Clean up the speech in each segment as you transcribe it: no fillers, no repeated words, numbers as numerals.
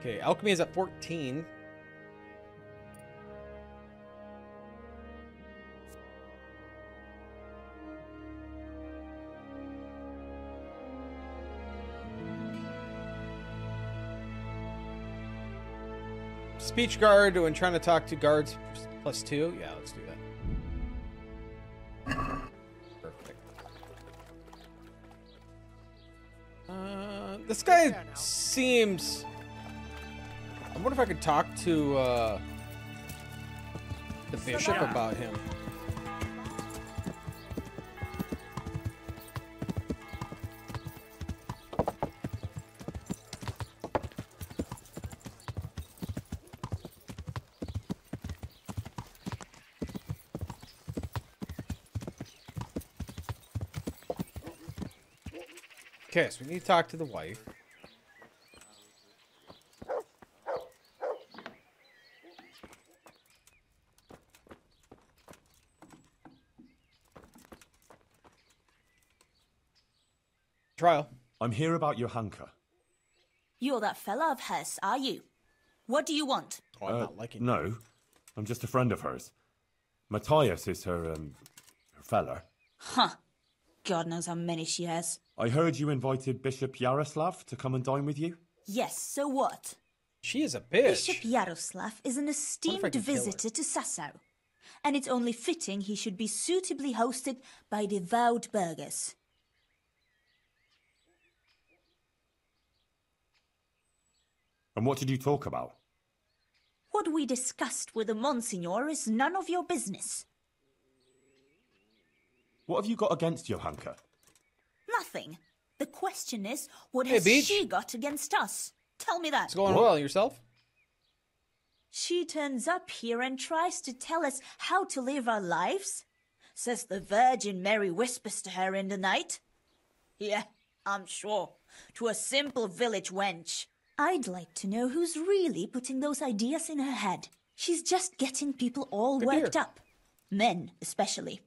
Okay, alchemy is at 14. Speech guard when trying to talk to guards +2. Yeah, let's do that. Perfect. This guy seems... I wonder if I could talk to the bishop about him. Okay, so we need to talk to the wife. Trial. I'm here about your hunker. You're that fella of hers, are you? What do you want? Oh, I'm not liking No, I'm just a friend of hers. Matthias is her fella. Huh. God knows how many she has. I heard you invited Bishop Yaroslav to come and dine with you. Yes, so what? She is a bitch. Bishop Yaroslav is an esteemed visitor to Sasau, and it's only fitting he should be suitably hosted by devout burghers. And what did you talk about? What we discussed with the Monsignor is none of your business. What have you got against your hunker? Nothing. The question is, what Hey, has Beach. she got against us? Tell me that. It's going well. Yourself? She turns up here and tries to tell us how to live our lives. Says the Virgin Mary whispers to her in the night. Yeah, I'm sure. To a simple village wench. I'd like to know who's really putting those ideas in her head. She's just getting people all Good worked beer. up. Men, especially.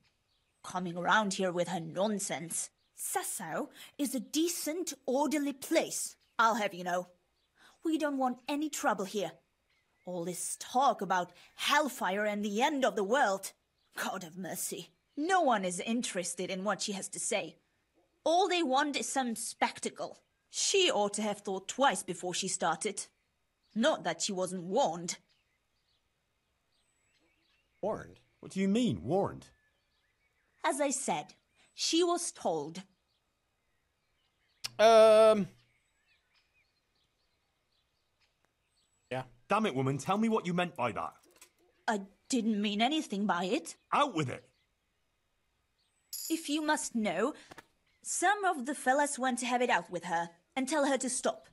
Coming around here with her nonsense. Sasau is a decent, orderly place, I'll have you know. We don't want any trouble here. All this talk about hellfire and the end of the world. God have mercy. No one is interested in what she has to say. All they want is some spectacle. She ought to have thought twice before she started. Not that she wasn't warned. Warned. What do you mean, warned? As I said, she was told. Yeah. Damn it, woman, tell me what you meant by that. I didn't mean anything by it. Out with it! If you must know, some of the fellas want to have it out with her and tell her to stop.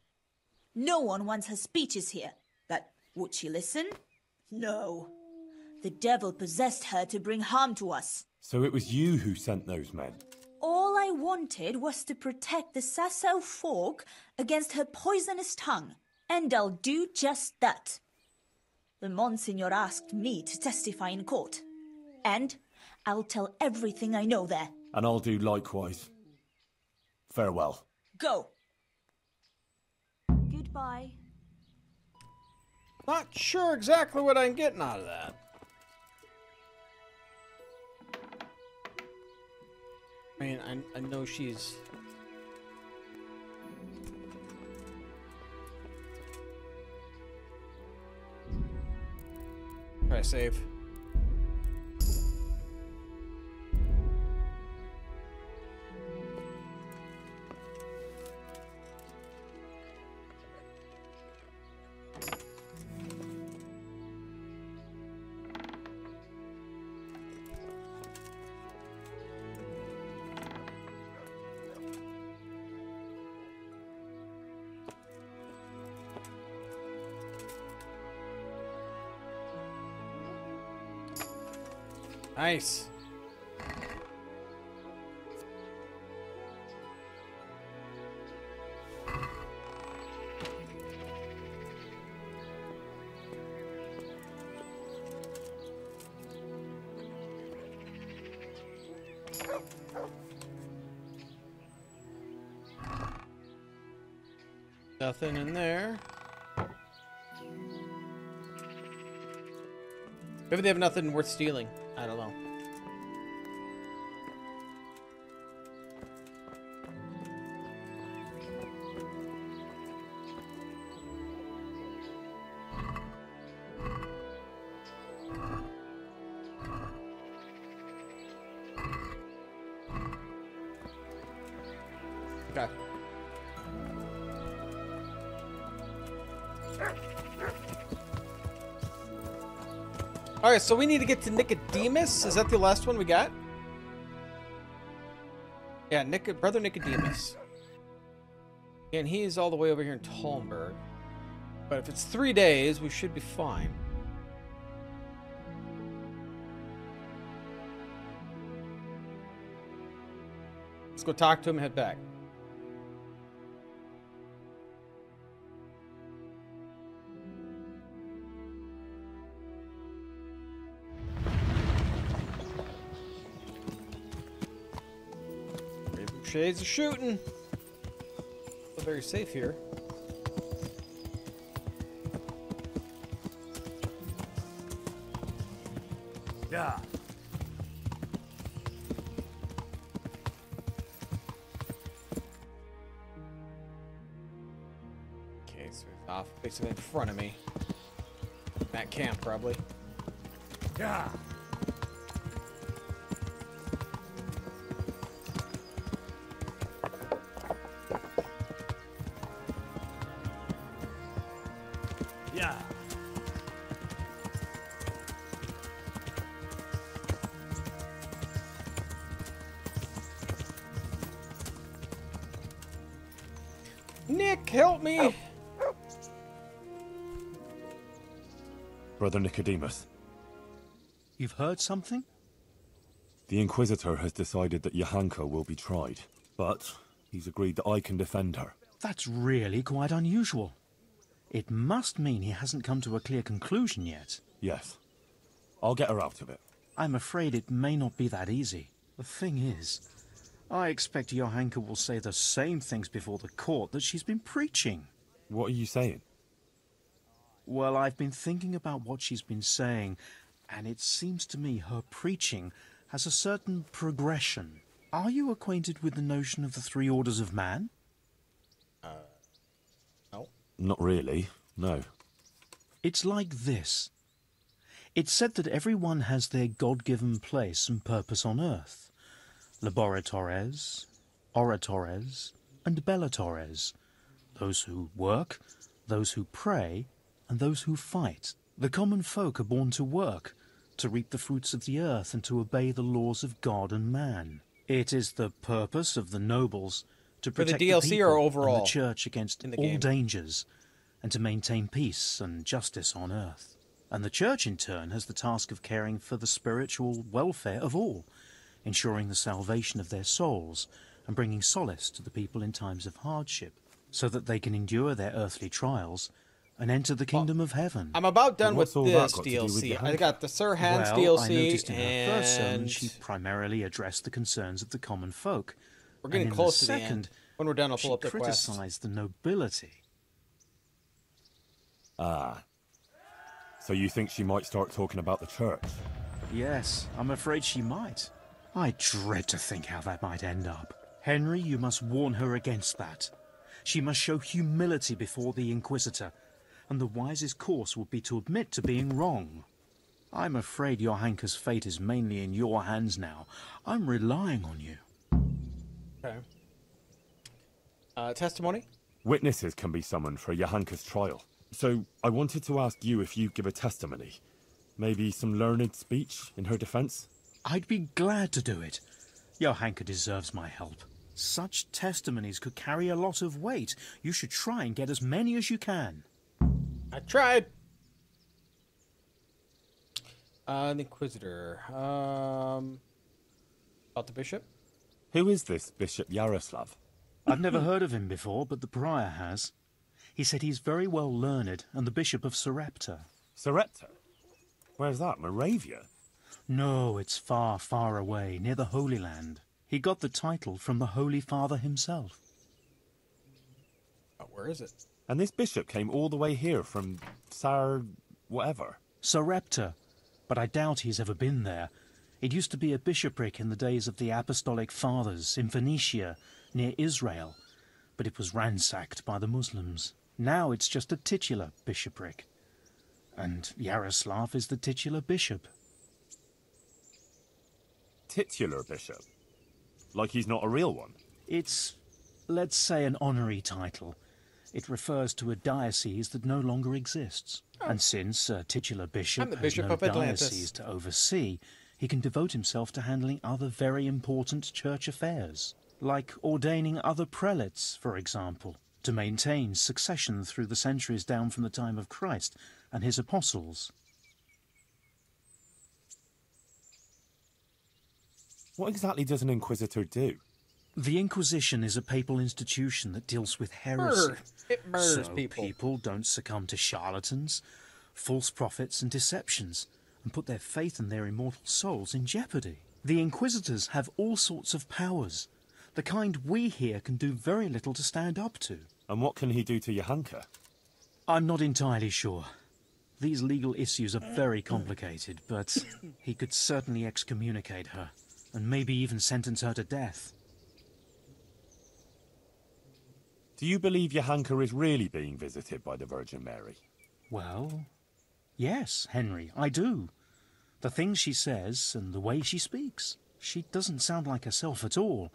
No one wants her speeches here. But would she listen? No. The devil possessed her to bring harm to us. So it was you who sent those men? All I wanted was to protect the Sasau folk against her poisonous tongue. And I'll do just that. The Monsignor asked me to testify in court. And I'll tell everything I know there. And I'll do likewise. Farewell. Go. Goodbye. Not sure exactly what I'm getting out of that. I mean, I know she's... Try to save. Nice. Nothing in there. Maybe they have nothing worth stealing. I don't know. Okay. Alright, so we need to get to Nicodemus. Is that the last one we got? Yeah, Brother Nicodemus. And he's all the way over here in Talmberg. But if it's 3 days, we should be fine. Let's go talk to him and head back. Shades of shooting. Feel very safe here. Yeah. Okay, so he's off basically in front of me. That camp, probably. Yeah. Yeah. Nick, help me! Brother Nicodemus, You've heard something? the Inquisitor has decided that Johanka will be tried, but he's agreed that I can defend her. That's really quite unusual. It must mean he hasn't come to a clear conclusion yet. Yes. I'll get her out of it. I'm afraid it may not be that easy. The thing is, I expect Johanka will say the same things before the court that she's been preaching. What are you saying? Well, I've been thinking about what she's been saying, and it seems to me her preaching has a certain progression. Are you acquainted with the notion of the 3 orders of man? No. Not really, no. It's like this. It's said that everyone has their God-given place and purpose on earth. Laboratores, oratores, and bellatores. Those who work, those who pray, and those who fight. The common folk are born to work, to reap the fruits of the earth and to obey the laws of God and man. It is the purpose of the nobles to For the protect DLC people or overall and the church against in the all game? dangers, and to maintain peace and justice on earth. And the church, in turn, has the task of caring for the spiritual welfare of all, ensuring the salvation of their souls, and bringing solace to the people in times of hardship, so that they can endure their earthly trials and enter the kingdom of heaven. I'm about done with what's all that this got to do with DLC. Johanka? I got the Sir Hans well, DLC, I noticed in her first sermon and she primarily addressed the concerns of the common folk. we're getting and in close the to the second, end. When we're done, I'll she pull up the quest. criticized the nobility. Ah. So you think she might start talking about the church? Yes, I'm afraid she might. I dread to think how that might end up. Henry, you must warn her against that. She must show humility before the Inquisitor, and the wisest course would be to admit to being wrong. I'm afraid Johanka's fate is mainly in your hands now. I'm relying on you. Okay. Testimony? Witnesses can be summoned for Johanka's trial. So I wanted to ask you if you give a testimony. Maybe some learned speech in her defense? I'd be glad to do it. Johanka deserves my help. Such testimonies could carry a lot of weight. You should try and get as many as you can. I tried. The Inquisitor. About the bishop? Who is this Bishop Yaroslav? I've never heard of him before, but the prior has. He said he's very well learned and the Bishop of Sarepta. Sarepta? Where's that, Moravia? No, it's far, far away, near the Holy Land. He got the title from the Holy Father himself. Where is it? And this bishop came all the way here from whatever. Sarepta, but I doubt he's ever been there. It used to be a bishopric in the days of the Apostolic Fathers in Phoenicia, near Israel, but it was ransacked by the Muslims. Now it's just a titular bishopric, and Yaroslav is the titular bishop. Titular bishop? Like he's not a real one? It's, let's say, an honorary title. It refers to a diocese that no longer exists. Oh. And since a titular bishop has no diocese to oversee, he can devote himself to handling other very important church affairs, like ordaining other prelates, for example, to maintain succession through the centuries down from the time of Christ and his apostles. What exactly does an inquisitor do? The Inquisition is a papal institution that deals with heresy. It murders so people don't succumb to charlatans, false prophets and deceptions, and put their faith and their immortal souls in jeopardy. The Inquisitors have all sorts of powers, the kind we here can do very little to stand up to. And what can he do to Johanka? I'm not entirely sure. These legal issues are very complicated, but he could certainly excommunicate her, and maybe even sentence her to death. Do you believe Johanka is really being visited by the Virgin Mary? Well, yes, Henry, I do. The things she says and the way she speaks. She doesn't sound like herself at all.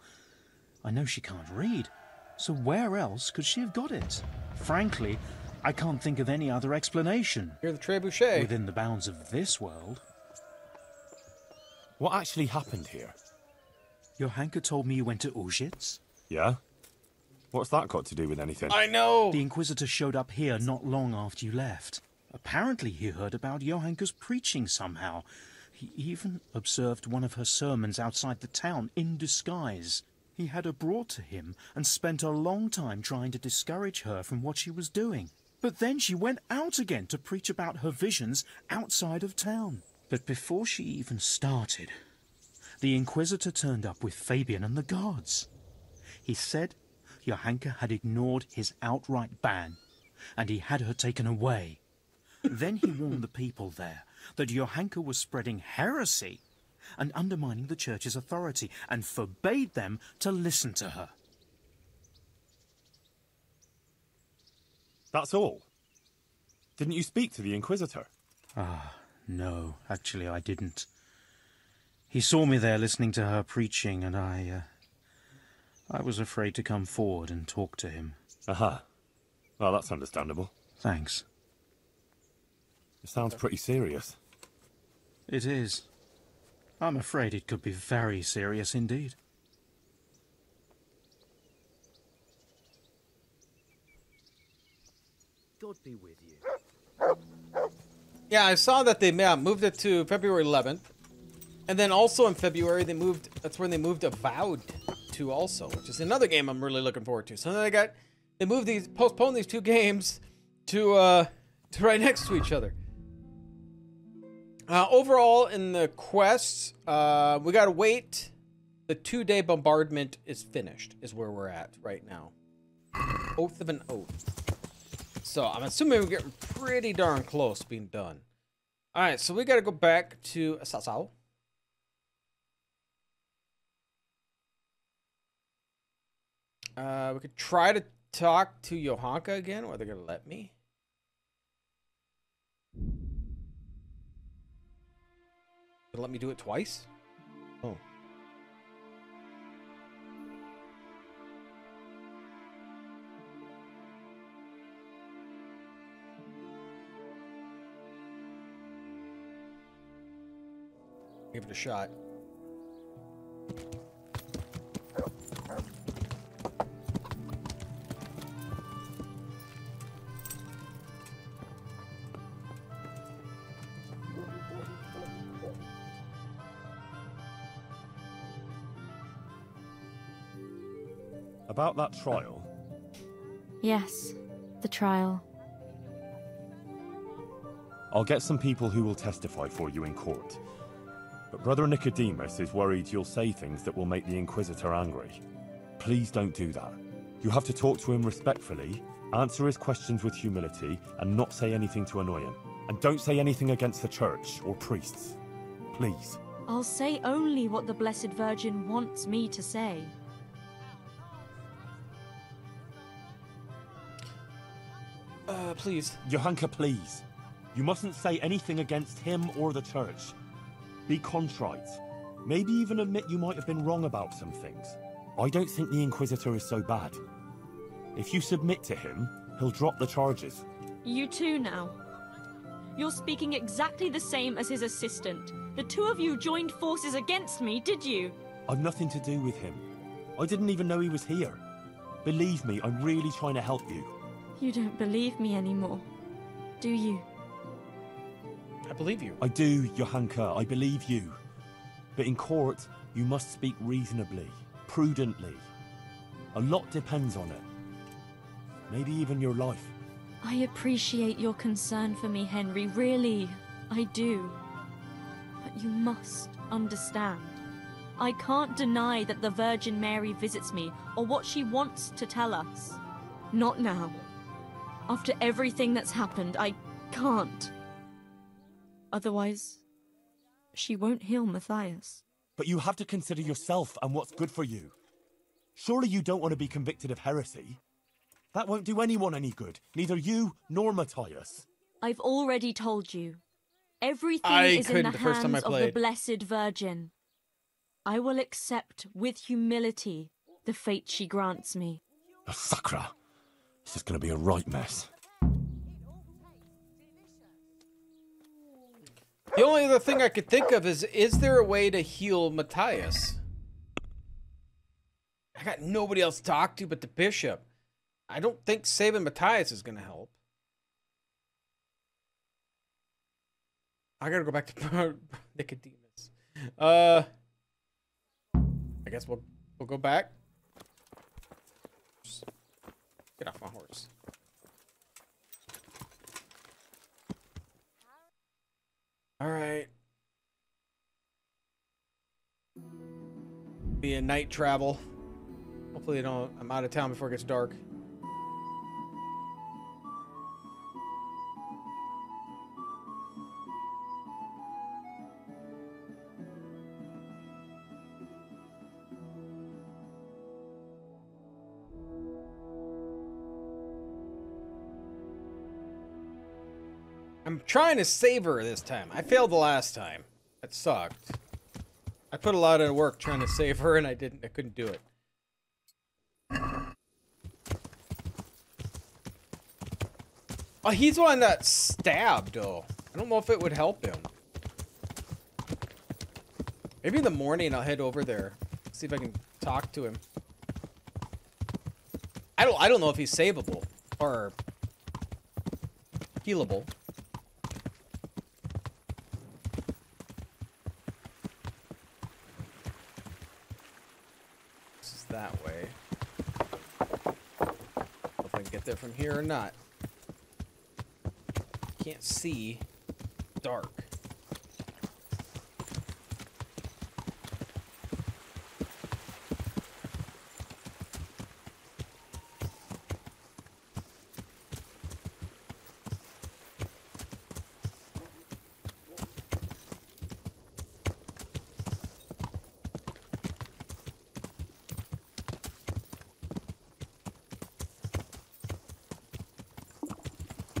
I know she can't read, so where else could she have got it? Frankly, I can't think of any other explanation. You're the trebuchet. Within the bounds of this world. What actually happened here? Johanka told me you went to Auschwitz. Yeah? What's that got to do with anything? I know! The Inquisitor showed up here not long after you left. Apparently he heard about Johanka's preaching somehow. He even observed one of her sermons outside the town in disguise. He had her brought to him and spent a long time trying to discourage her from what she was doing. But then she went out again to preach about her visions outside of town. But before she even started, the Inquisitor turned up with Fabian and the guards. He said Johanka had ignored his outright ban, and he had her taken away. Then he warned the people there that Johanka was spreading heresy and undermining the church's authority, and forbade them to listen to her. That's all? Didn't you speak to the Inquisitor? No, actually I didn't. He saw me there listening to her preaching, and I was afraid to come forward and talk to him. Aha. Well, that's understandable. Thanks. It sounds pretty serious. It is. I'm afraid it could be very serious indeed. God be with you. Yeah, I saw that they moved it to February 11th. And then also in February, that's when they moved Avowed to also, which is another game I'm really looking forward to. So then they postponed these two games to right next to each other. Overall, in the quests, we gotta wait. The 2-day bombardment is finished, is where we're at right now. Oath of an Oath. So I'm assuming we're getting pretty darn close to being done. Alright, so we gotta go back to Sasau. We could try to talk to Johanka again, or they're gonna let me. Gonna let me do it twice? Oh. Give it a shot. About that trial? Yes, the trial. I'll get some people who will testify for you in court. But Brother Nicodemus is worried you'll say things that will make the Inquisitor angry. Please don't do that. You have to talk to him respectfully, answer his questions with humility, and not say anything to annoy him. And don't say anything against the church or priests. Please. I'll say only what the Blessed Virgin wants me to say. Please. Johanka, please. You mustn't say anything against him or the church. Be contrite. Maybe even admit you might have been wrong about some things. I don't think the Inquisitor is so bad. If you submit to him, he'll drop the charges. You too now. You're speaking exactly the same as his assistant. The two of you joined forces against me, did you? I've nothing to do with him. I didn't even know he was here. Believe me, I'm really trying to help you. You don't believe me anymore, do you? I believe you. I do, Johanka, I believe you. But in court, you must speak reasonably, prudently. A lot depends on it. Maybe even your life. I appreciate your concern for me, Henry, really, I do. But you must understand. I can't deny that the Virgin Mary visits me, or what she wants to tell us. Not now. After everything that's happened, I can't. Otherwise, she won't heal Matthias. But you have to consider yourself and what's good for you. Surely you don't want to be convicted of heresy? That won't do anyone any good, neither you nor Matthias. I've already told you. Everything I is in couldn't the the first time I hands of the played. Blessed Virgin. I will accept with humility the fate she grants me. Oh, Sacra. This is going to be a right mess. The only other thing I could think of is there a way to heal Matthias? I got nobody else to talk to but the bishop. I don't think saving Matthias is going to help. I gotta go back to Nicodemus. I guess we'll go back. Just get off my horse. All right. Be a night travel. Hopefully, I'm out of town before it gets dark. I'm trying to save her this time. I failed the last time. That sucked. I put a lot of work trying to save her and I couldn't do it. Oh, he's the one that stabbed, though. I don't know if it would help him. Maybe in the morning I'll head over there. See if I can talk to him. I don't know if he's savable or healable. This is that way. If I can get there from here or not. Can't see. Dark.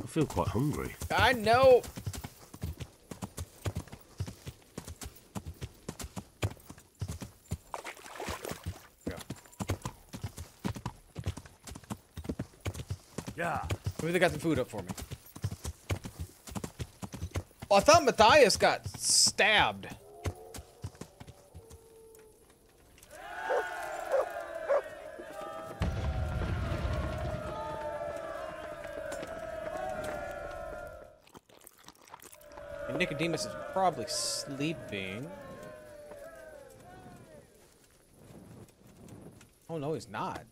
I feel quite hungry. I know. Yeah. Maybe they got the food up for me. Oh, I thought Matthias got stabbed. And Nicodemus is probably sleeping. Oh no, he's not.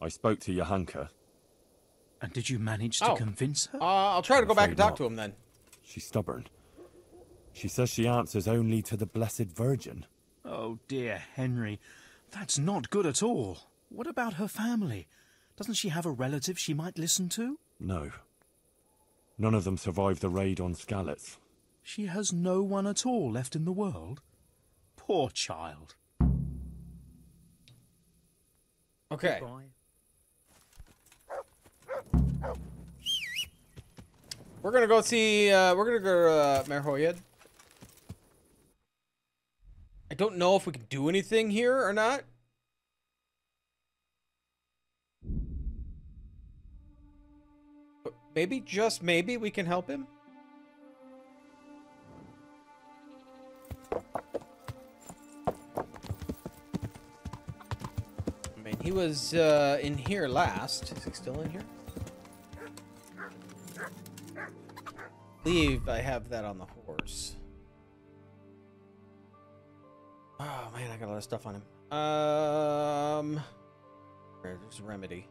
I spoke to Johanka. And did you manage to convince her? I'll try to go back and talk not. to him then. She's stubborn. She says she answers only to the Blessed Virgin. Oh dear, Henry. That's not good at all. What about her family? Doesn't she have a relative she might listen to? No. None of them survived the raid on Skalitz. She has no one at all left in the world? Poor child. Okay. Goodbye. We're gonna go see, we're gonna go to Merhoyed. I don't know if we can do anything here or not. But maybe, just maybe, we can help him. I mean, he was in here last. Is he still in here? I believe I have that on the horse. Oh man, I got a lot of stuff on him. There's Remedy.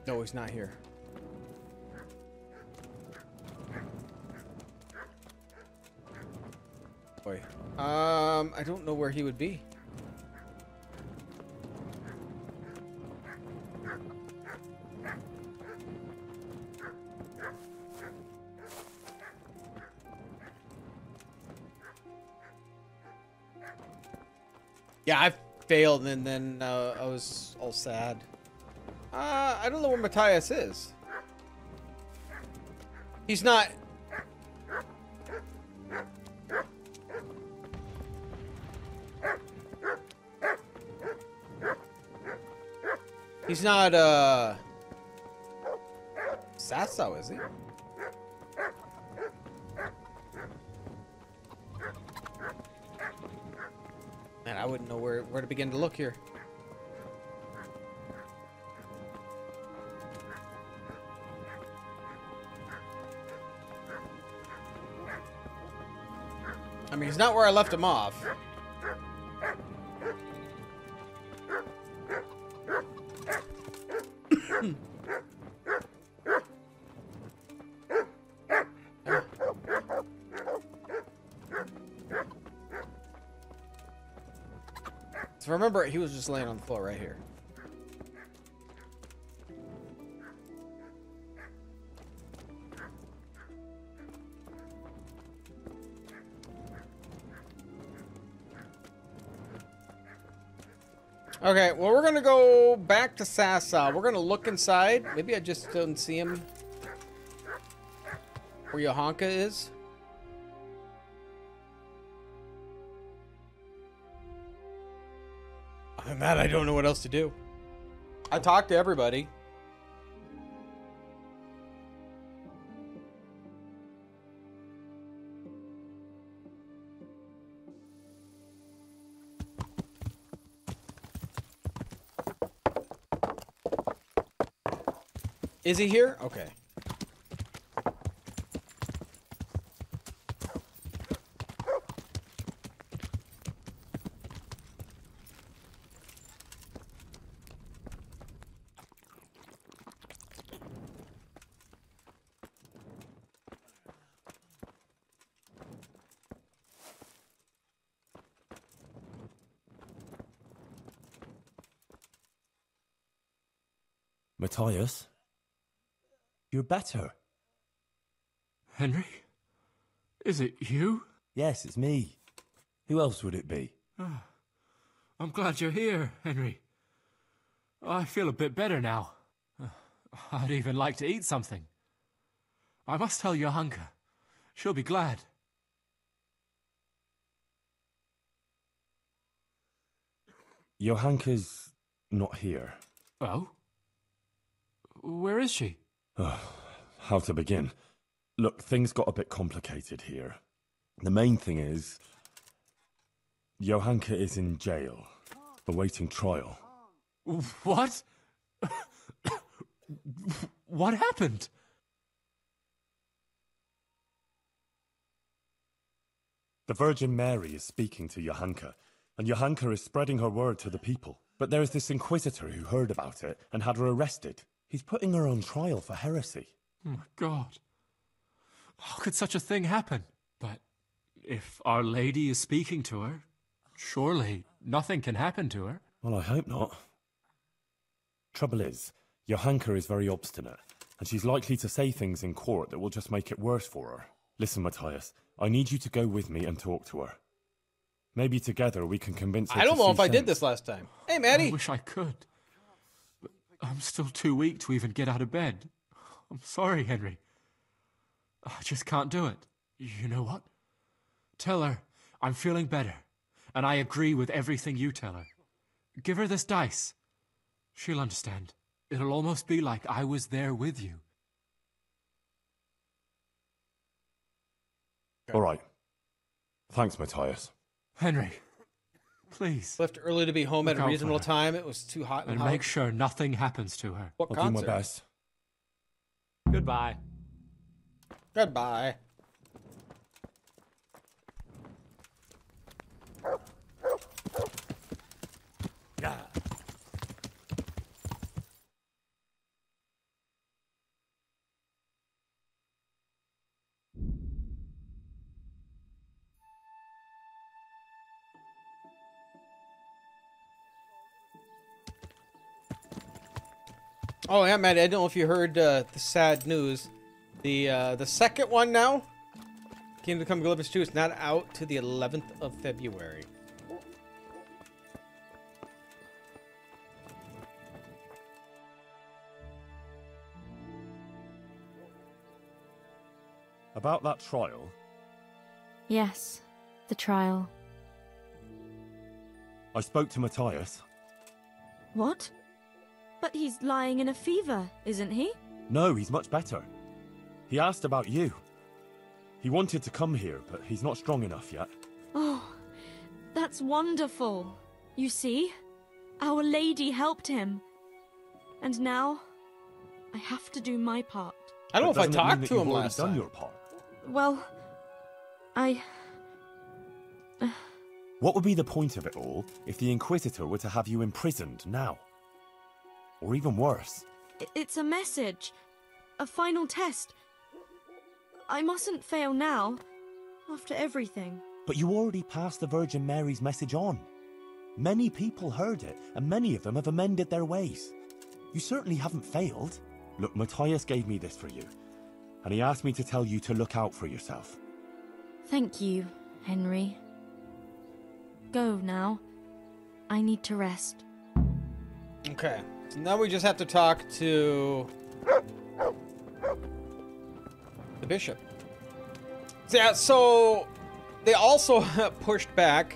No, he's not here. Boy. I don't know where he would be. Yeah, I failed, and then I was all sad. I don't know where Matthias is. He's not... He's not, Sasso, is he? Man, I wouldn't know where to begin to look here. I mean, he's not where I left him off. So remember, he was just laying on the floor right here. Okay, well, we're gonna go back to Sasa. We're gonna look inside. Maybe I just don't see him where Johanka is. Other than that, I don't know what else to do. I talked to everybody. Is he here? Okay. Matthias? You're better. Henry? Is it you? Yes, it's me. Who else would it be? Oh, I'm glad you're here, Henry. I feel a bit better now. I'd even like to eat something. I must tell Johanka. She'll be glad. Johanka's not here. Oh? Where is she? How to begin? Look, things got a bit complicated here. The main thing is... Johanka is in jail, awaiting trial. What? What happened? The Virgin Mary is speaking to Johanka, and Johanka is spreading her word to the people. But there is this Inquisitor who heard about it and had her arrested. He's putting her on trial for heresy. Oh my God. How could such a thing happen? But if Our Lady is speaking to her, surely nothing can happen to her. Well, I hope not. Trouble is, Johanka is very obstinate, and she's likely to say things in court that will just make it worse for her. Listen, Matthias, I need you to go with me and talk to her. Maybe together we can convince her I don't to know see if I did sense. this last time. Hey, I Maddie. wish I could. But I'm still too weak to even get out of bed. I'm sorry, Henry. I just can't do it. You know what? Tell her I'm feeling better, and I agree with everything you tell her. Give her this dice. She'll understand. It'll almost be like I was there with you. All right. Thanks, Matthias. Henry, please. Left early to be home at Look a out reasonable for her. time. It was too hot And and make sure nothing happens to her. What I'll concert? do my best. Goodbye. Goodbye. Oh yeah, Matt. I don't know if you heard the sad news. The second one now, Kingdom Come Deliverance 2, is not out to the 11th of February. About that trial, Yes, the trial. I spoke to Matthias. What? But he's lying in a fever, isn't he? No, he's much better. He asked about you. He wanted to come here, but he's not strong enough yet. Oh, that's wonderful. You see, Our Lady helped him. And now, I have to do my part. I don't know if I Doesn't it mean talked that to you've him already last done time. your part? Well, What would be the point of it all if the Inquisitor were to have you imprisoned now? Or even worse. It's a message. A final test. I mustn't fail now, after everything. But you already passed the Virgin Mary's message on. Many people heard it, and many of them have amended their ways. You certainly haven't failed. Look, Matthias gave me this for you, and he asked me to tell you to look out for yourself. Thank you, Henry. Go now. I need to rest. Okay. So now we just have to talk to the bishop. Yeah, so they also pushed back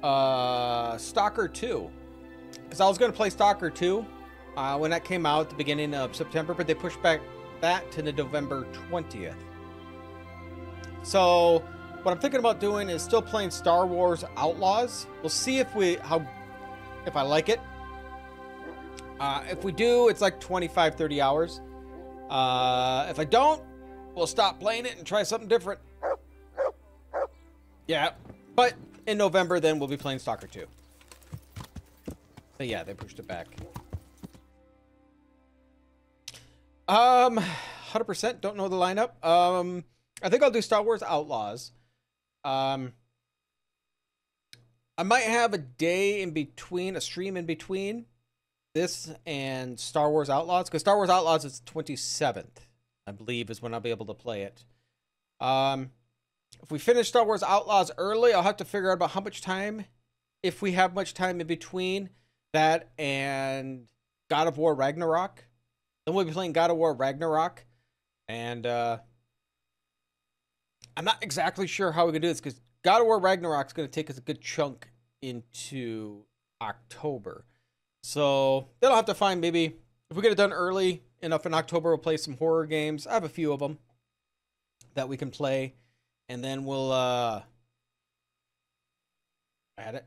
Stalker 2. Because I was going to play Stalker 2 when that came out at the beginning of September, but they pushed back that to the November 20th. So what I'm thinking about doing is still playing Star Wars Outlaws. We'll see if I like it. If we do, it's like 25, 30 hours. If I don't, we'll stop playing it and try something different. Yeah, but in November, then we'll be playing Stalker 2. But yeah, they pushed it back. 100% don't know the lineup. I think I'll do Star Wars Outlaws. I might have a day in between, a stream in between this and Star Wars Outlaws, because Star Wars Outlaws is 27th, I believe, is when I'll be able to play it. If we finish Star Wars Outlaws early, I'll have to figure out about how much time, if we have much time in between that and God of War Ragnarok. Then we'll be playing God of War Ragnarok, and I'm not exactly sure how we can do this, because God of War Ragnarok is going to take us a good chunk into October. So then I'll have to find, maybe if we get it done early enough in October, we'll play some horror games. I have a few of them that we can play, and then we'll add it.